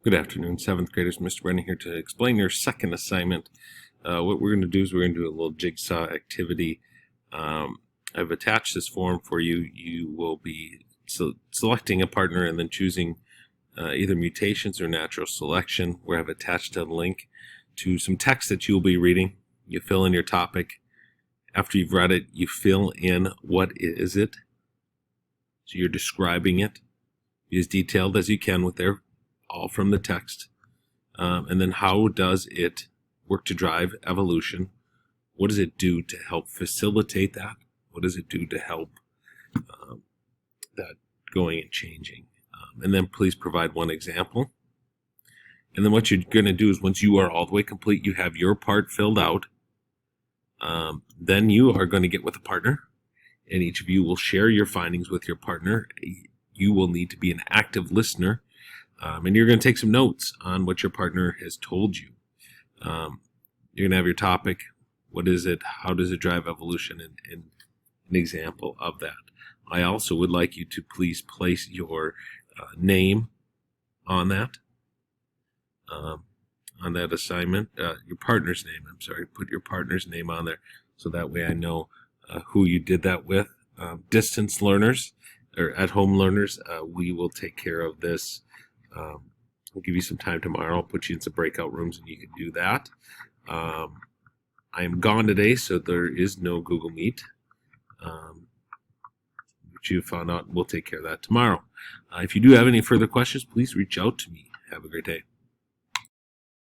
Good afternoon, 7th graders. Mr. Brennan here to explain your second assignment. What we're going to do is we're going to do a little jigsaw activity. I've attached this form for you. You will be selecting a partner and then choosing either mutations or natural selection, where I've attached a link to some text that you'll be reading. You fill in your topic. After you've read it, you fill in what is it. So you're describing it. Be as detailed as you can with all from the text. And then how does it work to drive evolution? What does it do to help facilitate that? What does it do to help that going and changing? And then please provide one example. And then what you're going to do is once you are all the way complete, you have your part filled out, then you are going to get with a partner, and each of you will share your findings with your partner. You will need to be an active listener. And you're going to take some notes on what your partner has told you. You're going to have your topic. What is it? How does it drive evolution? And an example of that. I also would like you to please place your name on that assignment. Your partner's name, I'm sorry. Put your partner's name on there so that way I know who you did that with. Distance learners or at-home learners, we will take care of this. I'll give you some time tomorrow. I'll put you in some breakout rooms and you can do that. I am gone today, so there is no Google Meet. Which you found out, we'll take care of that tomorrow. If you do have any further questions, please reach out to me. Have a great day.